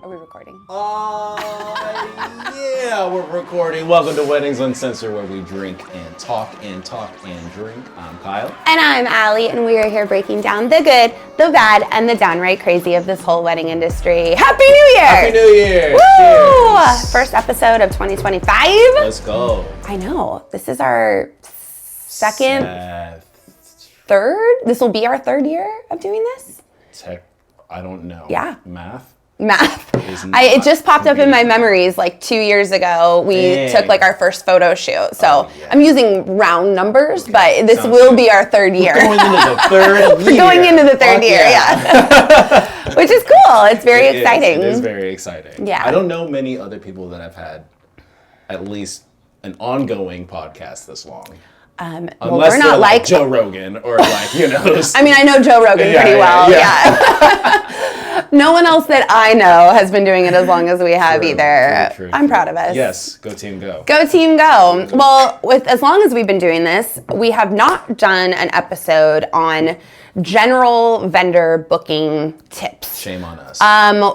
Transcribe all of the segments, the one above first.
Are we recording? Yeah, we're recording. Welcome to Weddings Uncensored, where we drink and talk and drink. I'm Kyle. And I'm Allie, and we are here breaking down the good, the bad, and the downright crazy of this whole wedding industry. Happy New Year! Happy New Year! Woo! Cheers. First episode of 2025. Let's go. I know. This is our third? This will be our third year of doing this? I don't know. Yeah. Math. It just popped up in my mememories like 2 years ago. We took like our first photo shoot. So I'm using round numbers, but this will be our third year. Going into the third year. Going into the third year, yeah. Which is cool. It's very exciting. It is very exciting. Yeah. I don't know many other people that have had at least an ongoing podcast this long. Unless we're not like Joe Rogan or like, I mean, I know Joe Rogan pretty well. Yeah. No one else that I know has been doing it as long as we have either. True. I'm proud of us. Yes. Go team go. Go team go. Well, as long as we've been doing this, we have not done an episode on general vendor booking tips. Shame on us.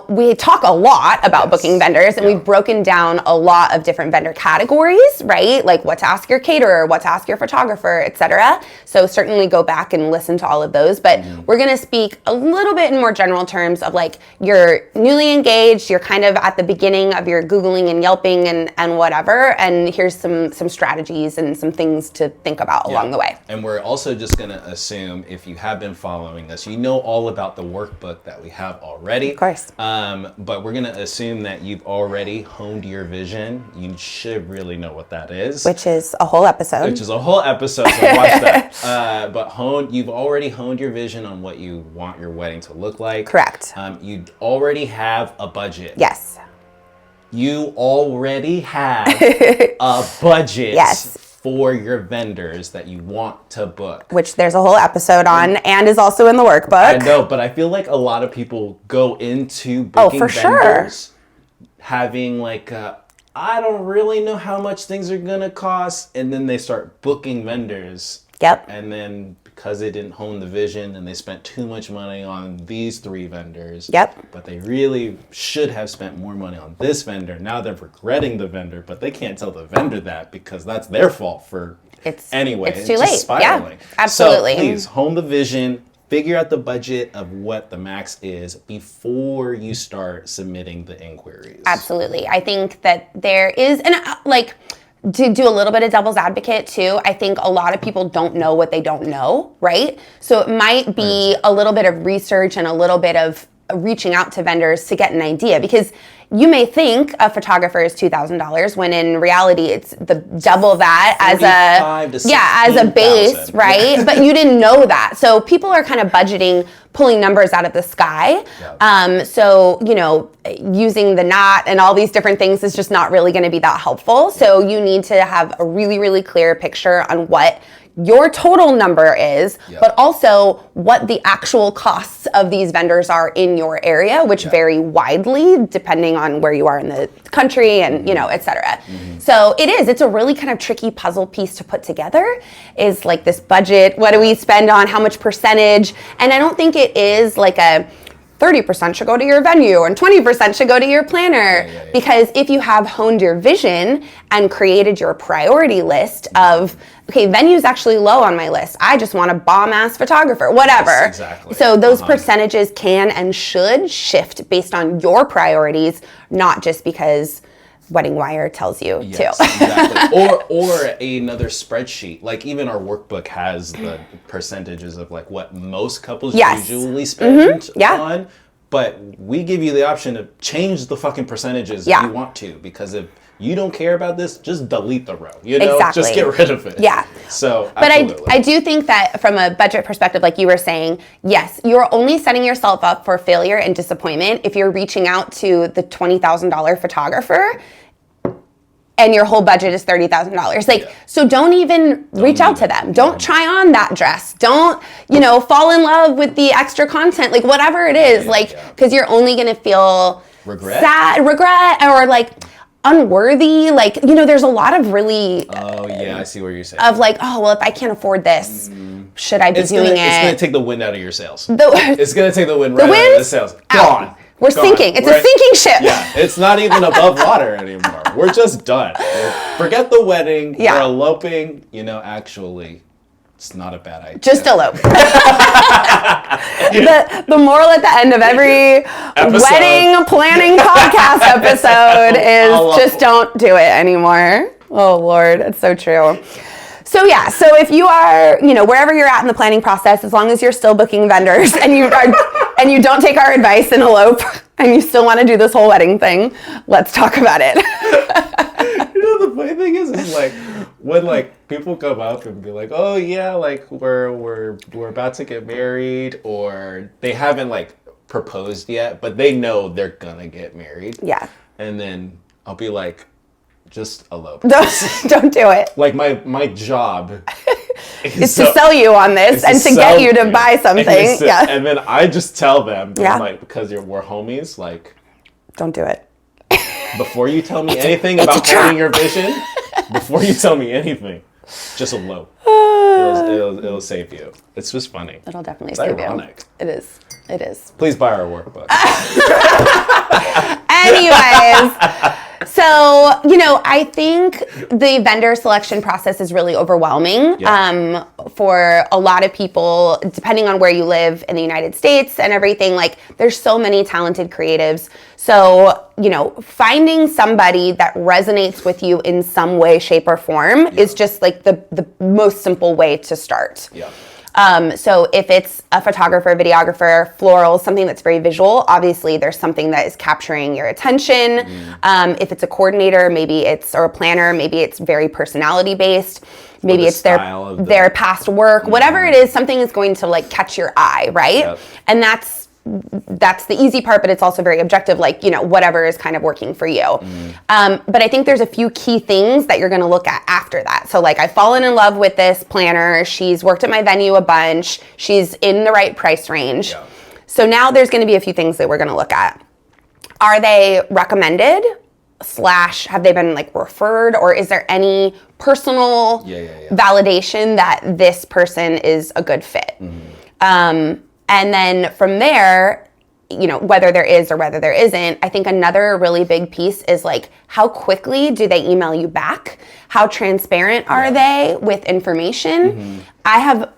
We talk a lot about booking vendors, and we've broken down a lot of different vendor categories, right? Like what to ask your caterer, what to ask your photographer, etc. So certainly go back and listen to all of those. But we're going to speak a little bit in more general terms of like you're newly engaged, you're kind of at the beginning of your Googling and Yelping and whatever. And here's some strategies and some things to think about along the way. And we're also just going to assume if you have been following us, you know all about the workbook that we have already. Of course. But we're going to assume that you've already honed your vision. You should really know what that is. Which is a whole episode. So watch that. But you've already honed your vision on what you want your wedding to look like. Correct. You already have a budget. Yes. You already have a budget. Yes. For your vendors that you want to book. Which there's a whole episode on and is also in the workbook. I know, but I feel like a lot of people go into booking vendors having like, I don't really know how much things are going to cost. And then they start booking vendors. Yep. And then because they didn't hone the vision and they spent too much money on these 3 vendors. Yep. But they really should have spent more money on this vendor. Now they're regretting the vendor, but they can't tell the vendor that because that's their fault for anyway. It's too late. Spiraling. Yeah, absolutely. So please hone the vision, figure out the budget of what the max is before you start submitting the inquiries. Absolutely. I think that there is, and to do a little bit of devil's advocate too, I think a lot of people don't know what they don't know, right? So it might be a little bit of research and a little bit of reaching out to vendors to get an idea, because you may think a photographer is $2,000 when in reality it's the double that as a base, right? But you didn't know that. So people are kind of budgeting, pulling numbers out of the sky. So, using the knot and all these different things is just not really going to be that helpful. So you need to have a really, really clear picture on what your total number is, but also what the actual costs of these vendors are in your area, which vary widely depending on where you are in the country and, et cetera. So it's a really kind of tricky puzzle piece to put together, is like this budget. What do we spend on how much percentage? And I don't think it is like a 30% should go to your venue and 20% should go to your planner. Because if you have honed your vision and created your priority list of, okay, venue's actually low on my list, I just want a bomb-ass photographer, whatever. Yes, exactly. So those percentages can and should shift based on your priorities, not just because Wedding Wire tells you to. Exactly. Or another spreadsheet. Like even our workbook has the percentages of like what most couples usually spend on. But we give you the option to change the fucking percentages if you want to. Because if you don't care about this, just delete the row. Just get rid of it. Yeah. So, but I do think that from a budget perspective, like you were saying, yes, you're only setting yourself up for failure and disappointment if you're reaching out to the $20,000 photographer and your whole budget is $30,000. So don't even reach out to them. Don't try on that dress. Don't, fall in love with the extra content, like whatever it is, because you're only going to feel sad, regret, or like unworthy. Like, there's a lot of really, I see what you're saying. Of like, if I can't afford this, should I be doing it? It's going to take the wind out of your sails. It's going to take the wind out of the sails. Gone. We're sinking. It's a sinking ship. Yeah, it's not even above water anymore. We're just done. Forget the wedding. Yeah. We're eloping. Actually, it's not a bad idea. Just elope. The moral at the end of every wedding planning podcast episode is just don't do it anymore. Oh, Lord. It's so true. So yeah, so if you are, wherever you're at in the planning process, as long as you're still booking vendors and you don't take our advice and elope and you still want to do this whole wedding thing, let's talk about it. The funny thing is like when like people come up and be like, oh yeah, like we're about to get married, or they haven't like proposed yet, but they know they're gonna get married. Yeah. And then I'll be like, just elope. Don't do it. Like my job is to sell you on this and to get you to buy something. And then I just tell them, like, because we're homies, like, don't do it. Before you tell me anything about planning your vision, before you tell me anything, just elope. It'll save you. It's just funny. It'll definitely save ironic. You. It is. It is. Please buy our workbook. Anyways. So, I think the vendor selection process is really overwhelming for a lot of people, depending on where you live in the United States and everything. Like, there's so many talented creatives. So, finding somebody that resonates with you in some way, shape, or form is just like the most simple way to start. Yeah. So if it's a photographer, videographer, floral, something that's very visual, obviously there's something that is capturing your attention. If it's a coordinator, or a planner, maybe it's very personality based. Maybe it's their past work, whatever it is, something is going to like catch your eye, right? Yep. And that's the easy part, but it's also very objective, like, whatever is kind of working for you. But I think there's a few key things that you're going to look at after that. So like, I've fallen in love with this planner. She's worked at my venue a bunch. She's in the right price range. Yeah. So now there's going to be a few things that we're going to look at. Are they recommended / have they been like referred, or is there any personal validation that this person is a good fit? And then from there, whether there is or whether there isn't, I think another really big piece is like, how quickly do they email you back? How transparent are they with information? I have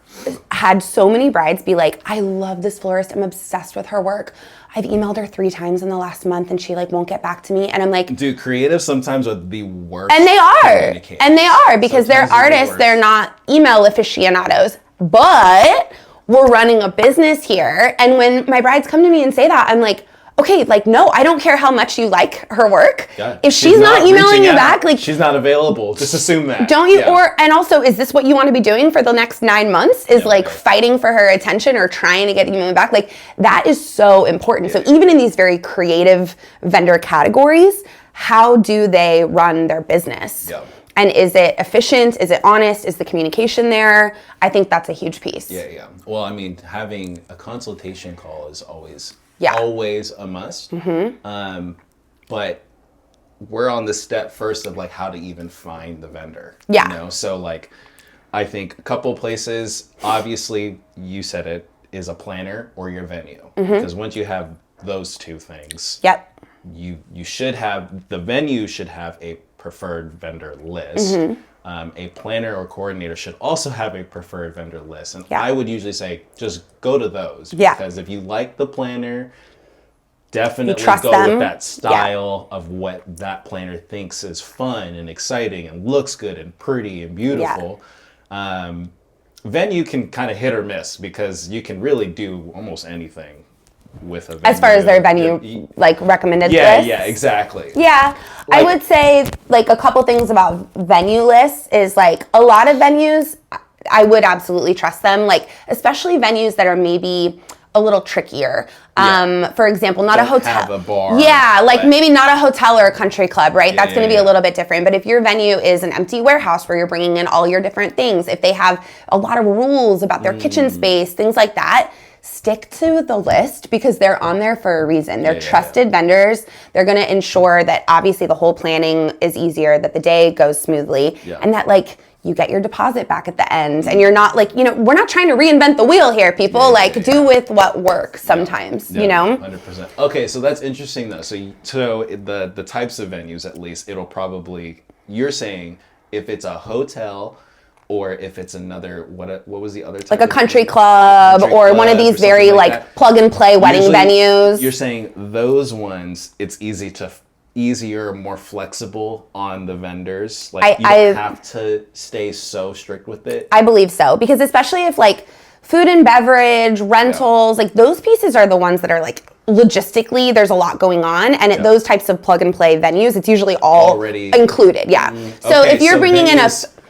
had so many brides be like, I love this florist. I'm obsessed with her work. I've emailed her 3 times in the last month and she like won't get back to me. And I'm like, dude, creatives sometimes are the worst. And they are because they're artists. They're not email aficionados, but we're running a business here. And when my brides come to me and say that, I'm like, okay, like, no, I don't care how much you like her work. Yeah. If she's not emailing you back, like, she's not available. Just assume that. Don't you? Yeah. And also, is this what you want to be doing for the next 9 months? Is fighting for her attention or trying to get emailing back? Like, that is so important. Yeah. So even in these very creative vendor categories, how do they run their business? Yeah. And is it efficient? Is it honest? Is the communication there? I think that's a huge piece. Yeah. Well, I mean, having a consultation call is always a must. But we're on the step first of like how to even find the vendor. Yeah. So like, I think a couple places, obviously you said it, is a planner or your venue. Because once you have those two things, you should have, the venue should have a preferred vendor list. A planner or coordinator should also have a preferred vendor list. And I would usually say, just go to those. Because if you like the planner, definitely go with that style of what that planner thinks is fun and exciting and looks good and pretty and beautiful. Venue can kind of hit or miss because you can really do almost anything with a venue. As far as their venue, like recommended lists? Yeah, exactly. Yeah, I would say like a couple things about venue lists is like a lot of venues, I would absolutely trust them. Like especially venues that are maybe a little trickier. For example, not a hotel. Have a bar. Yeah, like maybe not a hotel or a country club, right? That's going to be a little bit different. But if your venue is an empty warehouse where you're bringing in all your different things, if they have a lot of rules about their kitchen space, things like that, stick to the list because they're on there for a reason. They're trusted vendors. They're going to ensure that obviously the whole planning is easier, that the day goes smoothly, and that like you get your deposit back at the end, and you're not like, we're not trying to reinvent the wheel here, people. Do with what works sometimes, 100%. Okay, so that's interesting though. So the types of venues, at least, it'll probably, you're saying if it's a hotel, or if it's another, what was the other type? Like a country club, or one of these very like plug and play wedding venues. You're saying those ones, it's easier, more flexible on the vendors. Like you don't have to stay so strict with it. I believe so, because especially if like food and beverage, rentals, like those pieces are the ones that are like logistically there's a lot going on, and at those types of plug and play venues, it's usually already included. Yeah. So if you're bringing in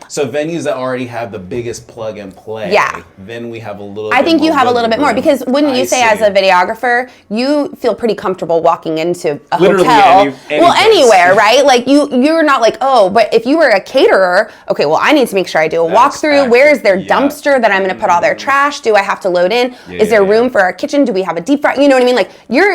so venues that already have the biggest plug and play, then we have a little I think you have a little bit more, because wouldn't you say as a videographer, you feel pretty comfortable walking into a hotel, anywhere, right? Like you're not like, oh, but if you were a caterer, okay, well, I need to make sure I do a walkthrough. Where is their dumpster that I'm going to put all their trash? Do I have to load in? Is there room for our kitchen? Do we have a deep fry? You know what I mean? Like you're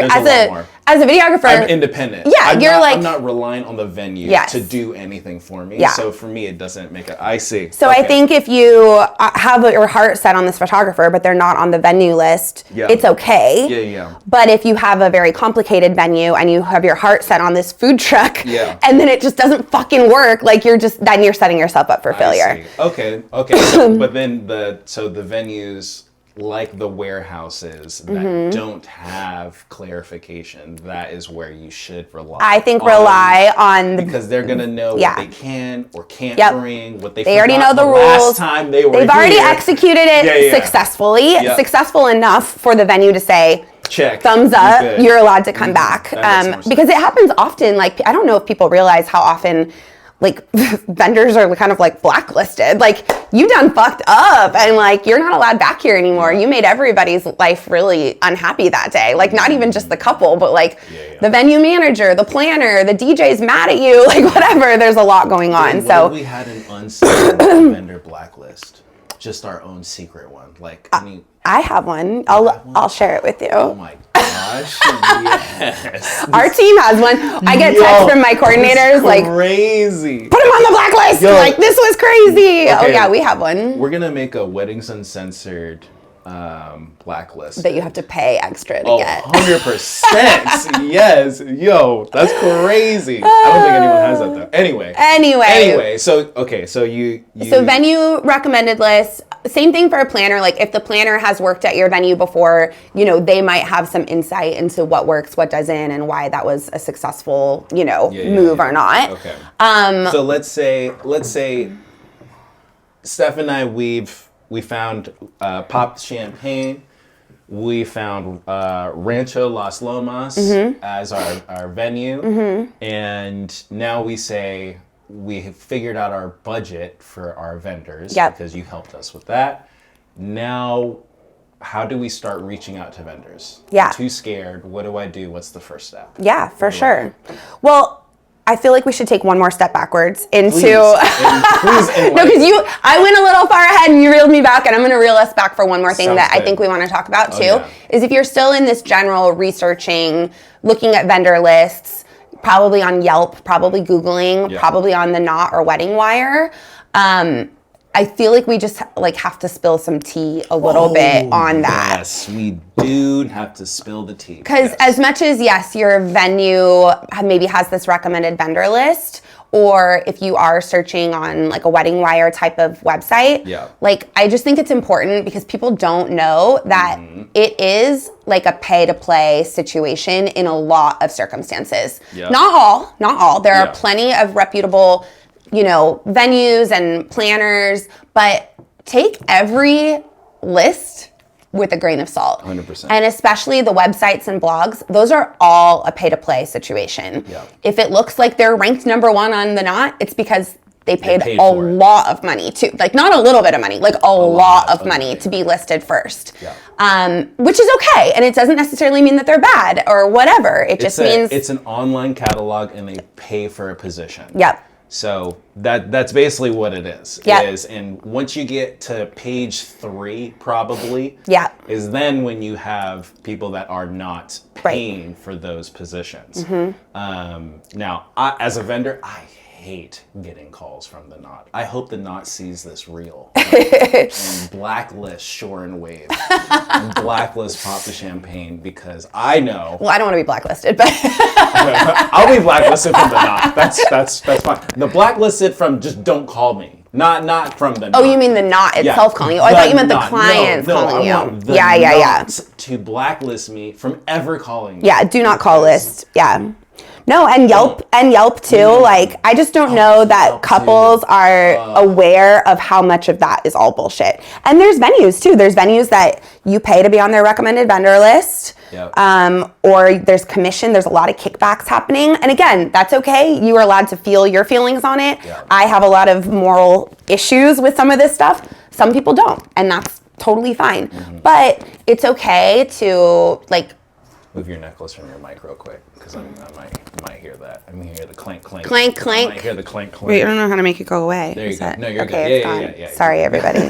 as a videographer, I'm independent. Yeah, I'm not relying on the venue to do anything for me. Yeah. So for me, it doesn't make it. I see. So I think if you have your heart set on this photographer, but they're not on the venue list, it's okay. Yeah. But if you have a very complicated venue and you have your heart set on this food truck, and then it just doesn't fucking work, like then you're setting yourself up for failure. Okay. So, but then the venues, like the warehouses that don't have clarification, that is where you should rely. I think rely on because they're gonna know what they can or can't bring, what they already know the rules. Last time they've already executed it successfully, successful enough for the venue to say, check, thumbs up, you're allowed to come back. Because it happens often. Like, I don't know if people realize how often like vendors are kind of like blacklisted. Like, you done fucked up and like you're not allowed back here anymore. You made everybody's life really unhappy that day. Like, not even just the couple, but like the venue manager, the planner, the DJ's mad at you, like whatever. There's a lot going on. So we had an uncensored vendor blacklist, just our own secret one. Like, I have one. I'll share it with you. Oh my gosh, yes. Our team has one. I get texts from my coordinators like, crazy. Put him on the blacklist. Like, this was crazy. Okay. Oh yeah, we have one. We're gonna make a Weddings Uncensored blacklist that you have to pay extra to get. 100%. Yes. Yo, that's crazy. I don't think anyone has that though. Anyway. So you So venue recommended list. Same thing for a planner. Like, if the planner has worked at your venue before, they might have some insight into what works, what doesn't, and why that was a successful, move or not. Okay. So let's say Steph and I, we found Popped Champagne. We found Rancho Las Lomas as our venue. And now we say we have figured out our budget for our vendors because you helped us with that. Now, how do we start reaching out to vendors? I'm too scared. What do I do? What's the first step? Yeah, for sure. Well, I feel like we should take one more step backwards into. Please, no, because I went a little far ahead and you reeled me back, and I'm going to reel us back for one more thing I think we want to talk about too. Is if you're still in this general researching, looking at vendor lists, probably on Yelp, probably Googling, probably on the Knot or Wedding Wire. I feel like we just have to spill some tea a little bit on that. Yes, we do have to spill the tea. Because as much as, your venue maybe has this recommended vendor list, or if you are searching on like a Wedding Wire type of website, I just think it's important because people don't know that it is like a pay-to-play situation in a lot of circumstances. Not all. There are plenty of reputable venues and planners, but take every list with a grain of salt. 100%. And especially the websites and blogs, those are all a pay-to-play situation. If it looks like they're ranked number 1 on the Knot, it's because they paid a lot of money too. Like, not a little bit of money, like a lot of money to be listed first. Which is okay. And it doesn't necessarily mean that they're bad or whatever. It just means it's an online catalog and they pay for a position. So that's basically what it is. And once you get to page 3, probably, is then when you have people that are not paying for those positions. Now, as a vendor, I hate getting calls from the Knot. I hope the Knot sees this reel and blacklist Shore and Wave and blacklist Pop the Champagne, because I know. Well, I don't want to be blacklisted, but I'll be blacklisted from the Knot. That's fine. The blacklisted from just don't call me. Not from the Knot. Oh, you mean the Knot itself calling you? Oh, I thought you meant the clients calling you. Yeah. To blacklist me from ever calling me. Yeah, do not call list. Yeah. No, and Yelp too. Like, I just don't know that couples are aware of how much of that is all bullshit. And there's venues too. There's venues that you pay to be on their recommended vendor list. Yep. Or there's commission. There's a lot of kickbacks happening. And again, that's okay. You are allowed to feel your feelings on it. Yep. I have a lot of moral issues with some of this stuff. Some people don't, and that's totally fine. Mm-hmm. But it's okay to like. Move your necklace from your mic real quick, because I might hear that. I'm going to hear the clank, clank. Clank, clank. I might hear the clank, clank. Wait, I don't know how to make it go away. There you go. No, you're okay, good. Yeah. Sorry, everybody.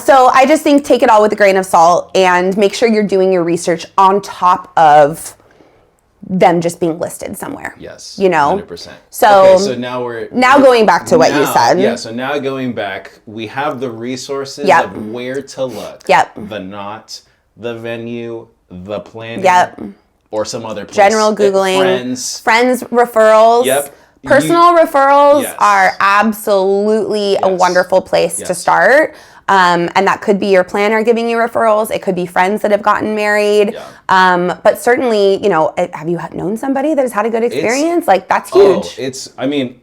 So I just think take it all with a grain of salt and make sure you're doing your research on top of them just being listed somewhere. Yes. 100%. So, okay, so now going back to what you said. Yeah, so now going back, we have the resources Yep. of where to look. Yep. The Knot, the venue, the planning. Yep. Or some other place. General Googling. Friends referrals. Yep. Personal referrals are absolutely a wonderful place to start. And that could be your planner giving you referrals. It could be friends that have gotten married. Yeah. But certainly, have you known somebody that has had a good experience? That's huge.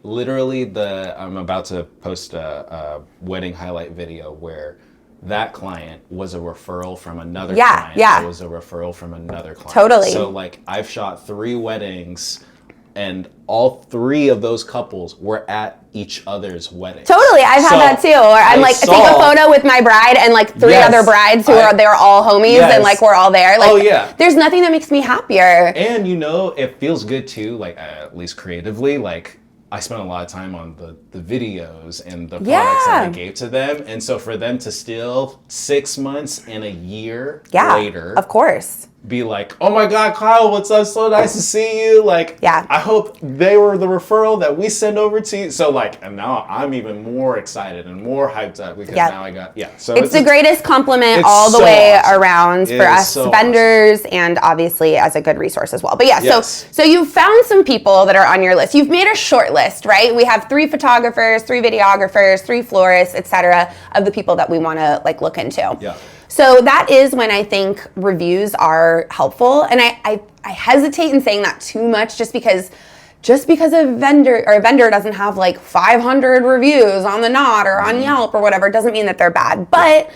Literally I'm about to post a wedding highlight video where that client was a referral from another client. Yeah. That was a referral from another client. Totally. So I've shot 3 weddings, and all 3 of those couples were at each other's wedding. Totally, I've had that too. Or I'm take a photo with my bride and 3 other brides they're all homies and we're all there. There's nothing that makes me happier. And it feels good too, at least creatively, I spent a lot of time on the videos and the products that I gave to them. And so for them to still 6 months and a year later, of course, be like, oh my God, Kyle, what's up? So nice to see you. I hope they were the referral that we send over to you. So and now I'm even more excited and more hyped up because now I got, So it's the greatest compliment all the way around for us vendors and obviously as a good resource as well. But so you've found some people that are on your list. You've made a short list, right? We have 3 photographers, 3 videographers, 3 florists, etc. of the people that we want to like look into. Yeah. So that is when I think reviews are helpful. And I hesitate in saying that too much just because a vendor doesn't have like 500 reviews on the Knot or on Yelp or whatever, doesn't mean that they're bad. But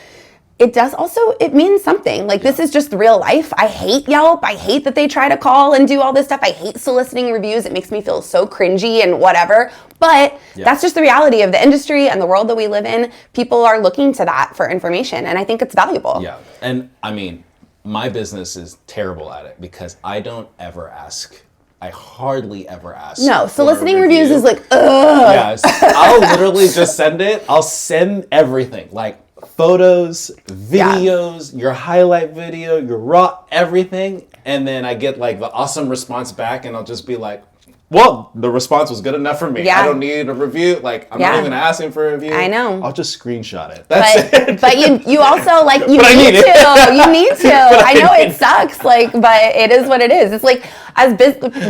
it does also, it means something. Like, this is just real life. I hate Yelp. I hate that they try to call and do all this stuff. I hate soliciting reviews. It makes me feel so cringy and whatever. But that's just the reality of the industry and the world that we live in. People are looking to that for information, and I think it's valuable. Yeah, and I mean, my business is terrible at it because I don't ever ask. I hardly ever ask. No, soliciting reviews is like, ugh. Yes, I'll literally just send it. I'll send everything, like photos, videos, your highlight video, your raw, everything. And then I get like the awesome response back, and I'll just be like, well, the response was good enough for me. I don't need a review. I'm not even asking for a review. I know. I'll just screenshot it. That's it. But you also you need to. You need to. I know it sucks. But it is what it is. It's like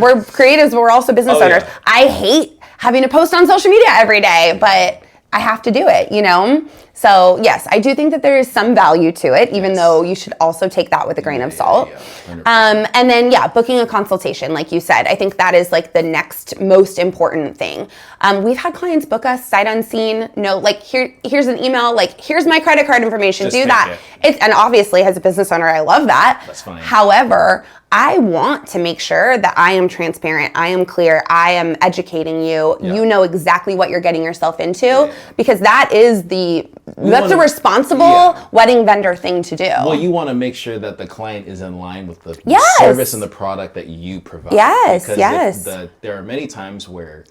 we're creatives, but we're also business owners. Yeah. I hate having to post on social media every day, but I have to do it. So yes, I do think that there is some value to it, even though you should also take that with a grain of salt. And then booking a consultation, like you said, I think that is like the next most important thing. We've had clients book us sight unseen. Here's an email, here's my credit card information. Just do that. And obviously, as a business owner, I love that. That's fine. However, I want to make sure that I am transparent, I am clear, I am educating you. Yeah. You know exactly what you're getting yourself into, because that is a responsible wedding vendor thing to do. Well, you want to make sure that the client is in line with the service and the product that you provide. Yes. There are many times where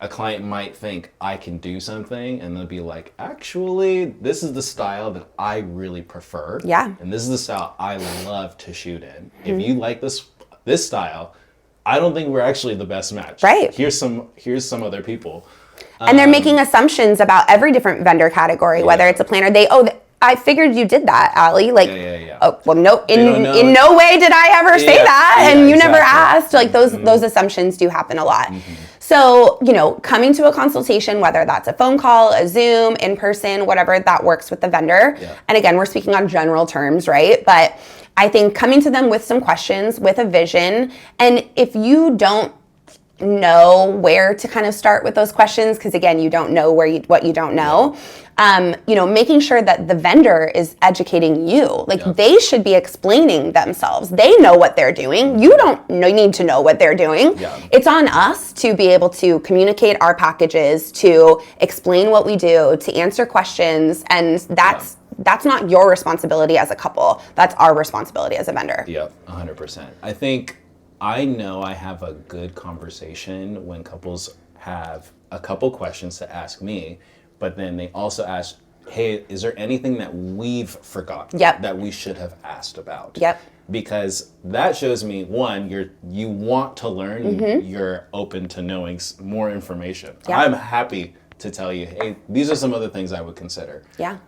a client might think I can do something, and they'll be like, actually, this is the style that I really prefer. Yeah. And this is the style I love to shoot in. Mm-hmm. If you like this style, I don't think we're actually the best match. Right. Here's some other people. And they're making assumptions about every different vendor category, whether it's a planner. I figured you did that, Allie. Like, oh, well, no, in no way did I ever say that, and you never asked. Like those assumptions do happen a lot. So, coming to a consultation, whether that's a phone call, a Zoom, in person, whatever that works with the vendor. And again, we're speaking on general terms, right? But I think coming to them with some questions, with a vision, and if you don't know where to kind of start with those questions, because again, you don't know what you don't know, making sure that the vendor is educating you. Like they should be explaining themselves. They know what they're doing. You don't need to know what they're doing. It's on us to be able to communicate our packages, to explain what we do, to answer questions, and that's not your responsibility as a couple. That's our responsibility as a vendor. Yep, 100%. I know I have a good conversation when couples have a couple questions to ask me, but then they also ask, hey, is there anything that we've forgotten that we should have asked about? Because that shows me, one, you want to learn, you're open to knowing more information. I'm happy to tell you, hey, these are some other things I would consider.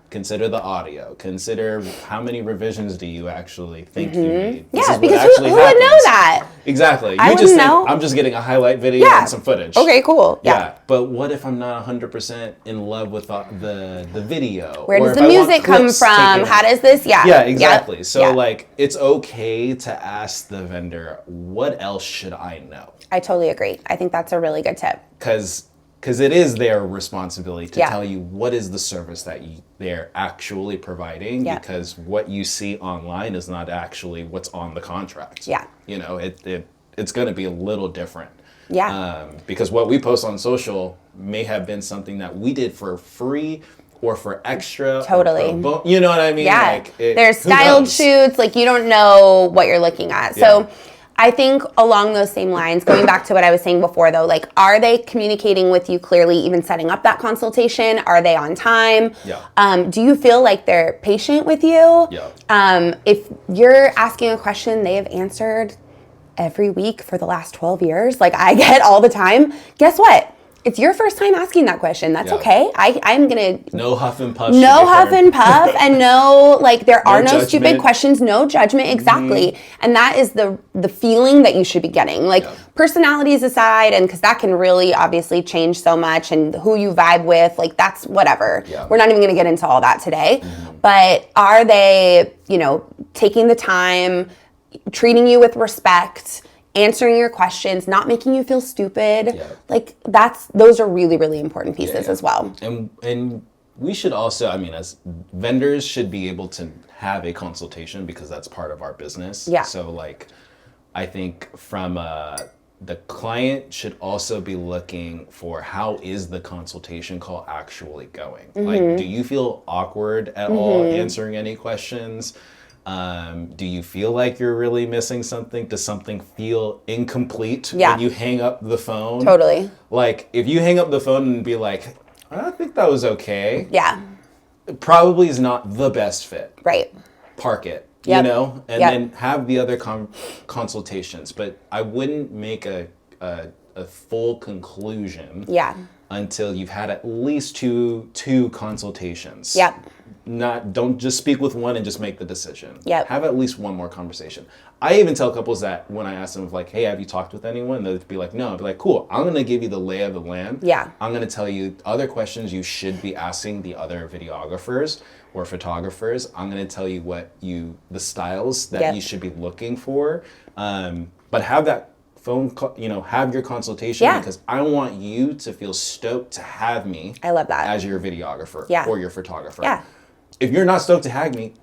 Consider the audio. Consider how many revisions do you actually think you need. Because who would know that? Exactly. I wouldn't know. I'm just getting a highlight video and some footage. Okay, cool. But what if I'm not 100% in love with the video? Where does the music come from? How does this? Yeah, exactly. So like, it's okay to ask the vendor, what else should I know? I totally agree. I think that's a really good tip. Because it is their responsibility to tell you what is the service that they're actually providing, because what you see online is not actually what's on the contract. It's going to be a little different. Because what we post on social may have been something that we did for free or for extra. Totally. You know what I mean? There's styled shoots. Like, you don't know what you're looking at. So I think along those same lines, going back to what I was saying before though, like, are they communicating with you clearly, even setting up that consultation? Are they on time? Do you feel like they're patient with you? If you're asking a question they have answered every week for the last 12 years, like I get all the time, guess what? It's your first time asking that question. That's okay. I'm going to... No huff and puff. No huff and puff. And there are no stupid questions. No judgment. Exactly. And that is the feeling that you should be getting. Like, personalities aside, and because that can really obviously change so much, and who you vibe with, like, that's whatever. We're not even going to get into all that today. But are they, taking the time, treating you with respect, answering your questions, not making you feel stupid? Like, those are really, really important pieces as well. And we should also, as vendors, should be able to have a consultation, because that's part of our business. So like, I think from the client should also be looking for, how is the consultation call actually going? Like, do you feel awkward at all answering any questions? Do you feel like you're really missing something? Does something feel incomplete when you hang up the phone? Totally. Like, if you hang up the phone and be like, I think that was okay. It probably is not the best fit. Park it, and then have the other consultations. But I wouldn't make a full conclusion until you've had at least two consultations. Don't just speak with one and just make the decision. Have at least one more conversation. I even tell couples that when I ask them, like, hey, have you talked with anyone? They'd be like, no. I'd be like, cool, I'm going to give you the lay of the land. I'm going to tell you other questions you should be asking the other videographers or photographers. I'm going to tell you the styles that you should be looking for. But have that phone call, have your consultation, because I want you to feel stoked to have me. I love that. As your videographer or your photographer. If you're not stoked to have me,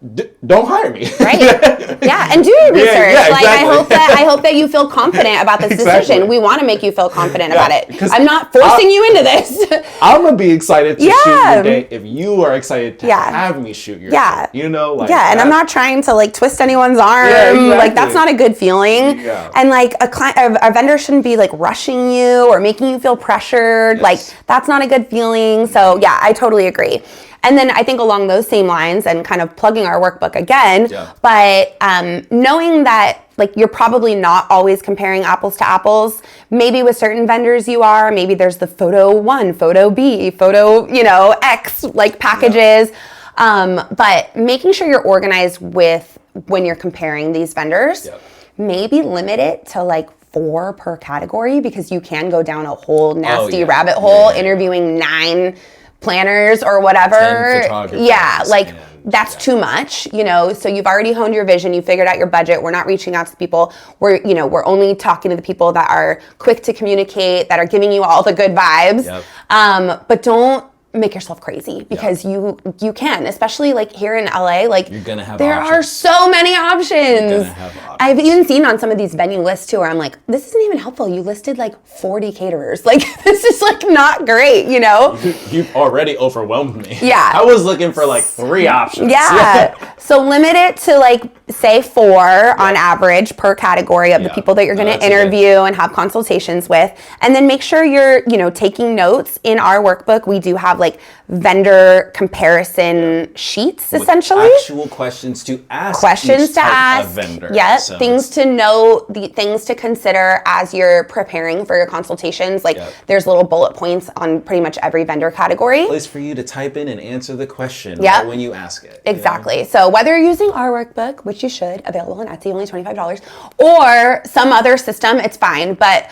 don't hire me. And do your research. Exactly. I hope that you feel confident about this decision. We want to make you feel confident about it. I'm not forcing you into this. I'm gonna be excited to shoot your day if you are excited to have me shoot your day. And I'm not trying to twist anyone's arm. Like, that's not a good feeling. And like a vendor shouldn't be like rushing you or making you feel pressured. Like, that's not a good feeling. So I totally agree. And then I think along those same lines, and kind of plugging our workbook again, but knowing that like you're probably not always comparing apples to apples. Maybe with certain vendors you are. Maybe there's the photo 1, photo B, photo, X like packages. But making sure you're organized with when you're comparing these vendors. Maybe limit it to like 4 per category, because you can go down a whole nasty rabbit hole interviewing 9 planners or whatever. 10 photographers. That's too much, so you've already honed your vision, you figured out your budget. We're not reaching out to people. We're only talking to the people that are quick to communicate, that are giving you all the good vibes. But don't make yourself crazy, because you can, especially like here in LA, like you're gonna have there options. are so many options. You're gonna have options. I've even seen on some of these venue lists too, where I'm like, this isn't even helpful. You listed like 40 caterers. Like this is like not great, You've already overwhelmed me. Yeah. I was looking for like 3 options. Yeah. So limit it to like say 4 on average per category of the people that you're going to interview and have consultations with. And then make sure you're, taking notes. In our workbook, we do have like vendor comparison sheets, essentially. With actual questions to ask. Questions to ask. A vendor. Yeah. So things to know, the things to consider as you're preparing for your consultations. Like there's little bullet points on pretty much every vendor category. Place for you to type in and answer the question right when you ask it. Exactly. So whether you're using our workbook, which you should, available on Etsy, only $25, or some other system, it's fine. But,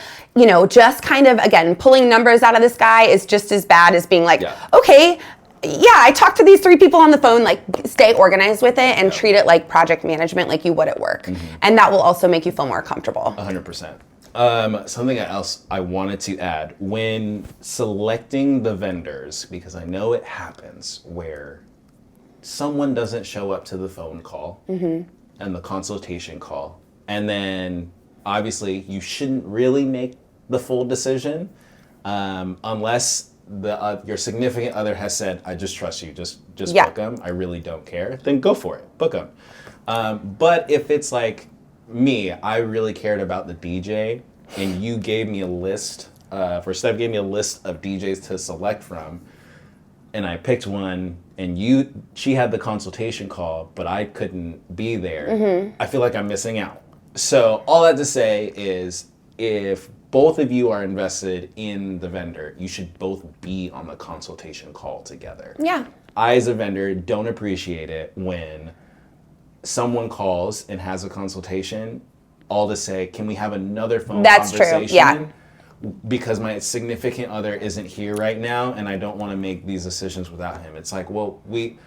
just kind of, again, pulling numbers out of the sky is just as bad as being like, okay, I talked to these 3 people on the phone, like stay organized with it and treat it like project management, like you would at work. And that will also make you feel more comfortable. 100%. Something else I wanted to add, when selecting the vendors, because I know it happens where someone doesn't show up to the phone call and the consultation call, and then obviously you shouldn't really make the full decision unless your significant other has said, I just trust you, just book them, I really don't care, then go for it, book them. But if it's like me, I really cared about the DJ, and you gave me a list, Steph gave me a list of DJs to select from, and I picked one, and she had the consultation call, but I couldn't be there, I feel like I'm missing out. So all that to say is, if both of you are invested in the vendor, you should both be on the consultation call together. Yeah. I, as a vendor, don't appreciate it when someone calls and has a consultation, all to say, can we have another phone conversation? That's true, yeah. Because my significant other isn't here right now, and I don't want to make these decisions without him. It's like, well, we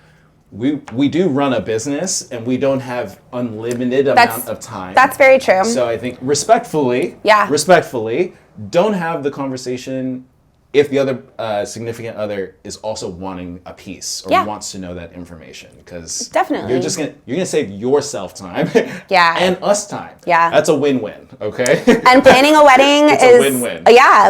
do run a business, and we don't have unlimited amount of time. That's very true. So I think respectfully, don't have the conversation if the other significant other is also wanting a piece or wants to know that information, because definitely you're gonna save yourself time and us time. That's a win-win. Okay. And planning a wedding is a win-win.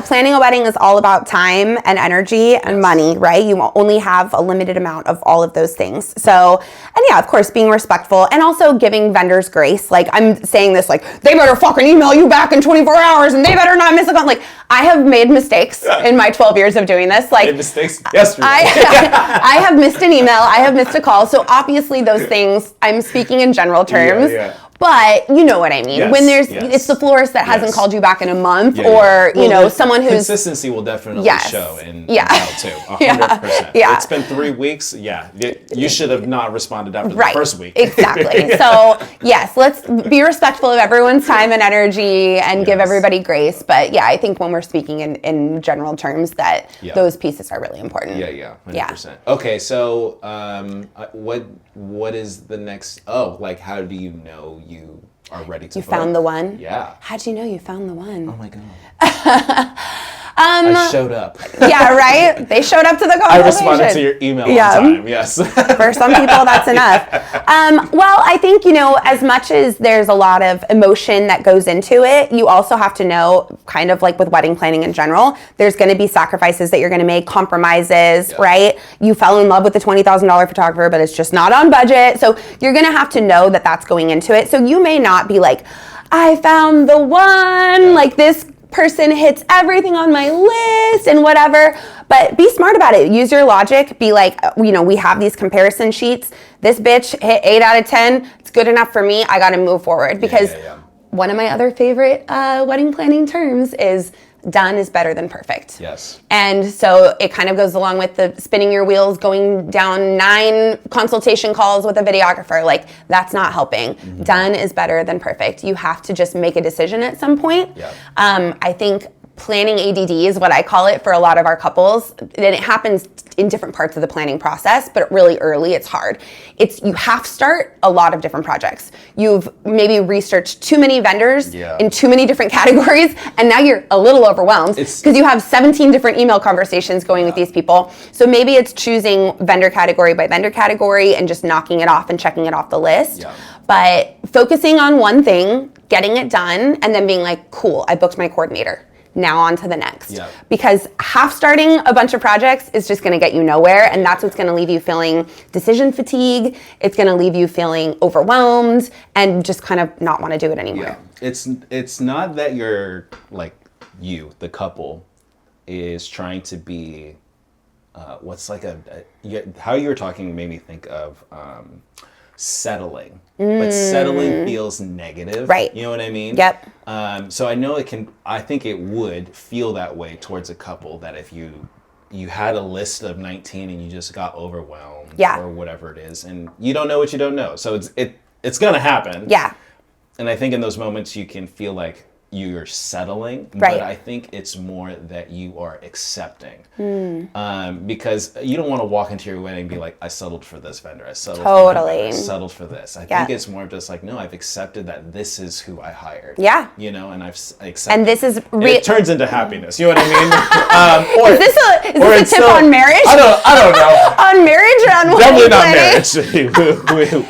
Planning a wedding is all about time and energy and money, right? You only have a limited amount of all of those things. So, and of course, being respectful and also giving vendors grace. Like, I'm saying this, like, they better fucking email you back in 24 hours and they better not miss a call. Like, I have made mistakes in my 12 years of doing this. Like, made mistakes yesterday. I have missed an email. I have missed a call. So obviously those things, I'm speaking in general terms. But you know what I mean. When it's the florist that hasn't called you back in a month, or someone who's consistency will definitely show in too. 100%. It's been 3 weeks. You should have not responded after the first week. Exactly. So yes, let's be respectful of everyone's time and energy and give everybody grace. But I think when we're speaking in general terms, that those pieces are really important. 100%. Okay, so what is the next? Oh, like, how do you know you are ready to vote? Found the one? Yeah. How'd you know you found the one? Oh my God. I showed up. Right? They showed up to the conversation. I responded to your email on time, yes. For some people, that's enough. Well, I think, as much as there's a lot of emotion that goes into it, you also have to know, kind of like with wedding planning in general, there's going to be sacrifices that you're going to make, compromises, right? You fell in love with the $20,000 photographer, but it's just not on budget. So you're going to have to know that that's going into it. So you may not be like, I found the one, like this person hits everything on my list and whatever, But be smart about it. Use your logic. Be like, we have these comparison sheets. This bitch hit 8 out of 10. It's good enough for me. I got to move forward. Because one of my other favorite wedding planning terms is done is better than perfect. Yes. And so it kind of goes along with the spinning your wheels, going down 9 consultation calls with a videographer. Like, that's not helping. Mm-hmm. Done is better than perfect. You have to just make a decision at some point. Yeah. I think planning ADD is what I call it for a lot of our couples. And it happens in different parts of the planning process, but really early, it's hard. You have to start a lot of different projects. You've maybe researched too many vendors in too many different categories, and now you're a little overwhelmed because you have 17 different email conversations going with these people. So maybe it's choosing vendor category by vendor category and just knocking it off and checking it off the list. Yeah. But focusing on one thing, getting it done, and then being like, cool, I booked my coordinator. Now on to the next. Yep. Because half starting a bunch of projects is just going to get you nowhere, and that's what's going to leave you feeling decision fatigue. It's going to leave you feeling overwhelmed and just kind of not want to do it anymore. Yeah. It's not that you're like the couple is trying to be what's like how you were talking made me think of settling. But settling feels negative. Right. You know what I mean? Yep. So I think it would feel that way towards a couple that if you had a list of 19 and you just got overwhelmed or whatever it is, and you don't know what you don't know. So it's going to happen. Yeah. And I think in those moments you can feel like you're settling, but I think it's more that you are accepting. Because you don't want to walk into your wedding and be like, I settled for this vendor, I settled for that vendor, I settled for this. I think it's more just like, no, I've accepted that this is who I hired. Yeah. And I've accepted. And this is it turns into happiness. You know what I mean? Is this a tip on marriage? I don't know. On marriage or on definitely not marriage.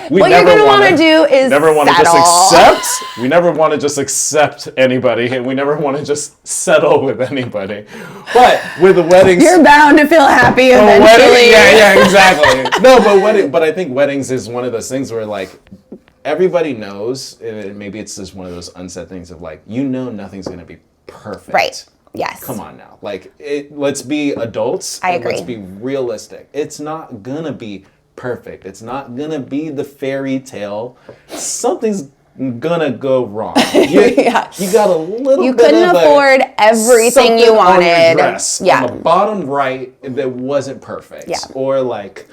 What you're going to want to do is never want to just accept. We never want to just accept anybody, and we never want to just settle with anybody. But with the weddings, you're bound to feel happy eventually. Exactly. But I think weddings is one of those things where like everybody knows, and maybe it's just one of those unsaid things of like, nothing's going to be perfect. Right. Yes. Come on now. Like, let's be adults. I agree. Let's be realistic. It's not going to be perfect. It's not going to be the fairy tale. Something's gonna go wrong. You got a little you bit couldn't of afford everything you wanted. On your dress, on the bottom right that wasn't perfect. Or like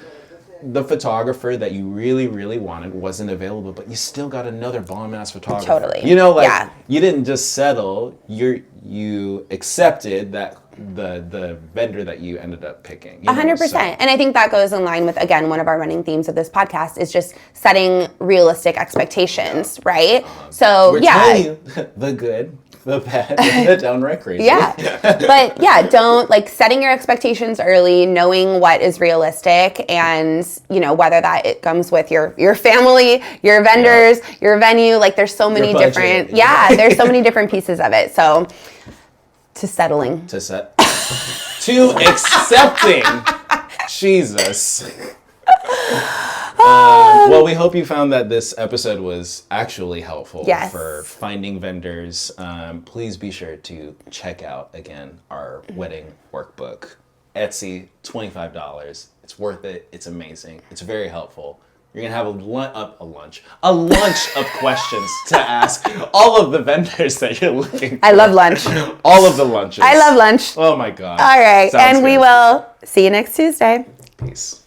the photographer that you really, really wanted wasn't available, but you still got another bomb ass photographer. Totally. You didn't just settle, you accepted that the vendor that you ended up picking. 100%. And I think that goes in line with, again, one of our running themes of this podcast is just setting realistic expectations, right? So we're telling you the good, the bad, the downright crazy. But don't setting your expectations early, knowing what is realistic, and whether that it comes with your family, your vendors, your venue. Like there's so many different there's so many different pieces of it. So to settling. To accepting. Jesus. Well, we hope you found that this episode was actually helpful for finding vendors. Please be sure to check out, again, our wedding workbook. Etsy, $25. It's worth it. It's amazing. It's very helpful. You're going to have a lunch of questions to ask all of the vendors that you're looking for. I love lunch. All of the lunches. I love lunch. Oh my God. All right. Sounds good. We will see you next Tuesday. Peace.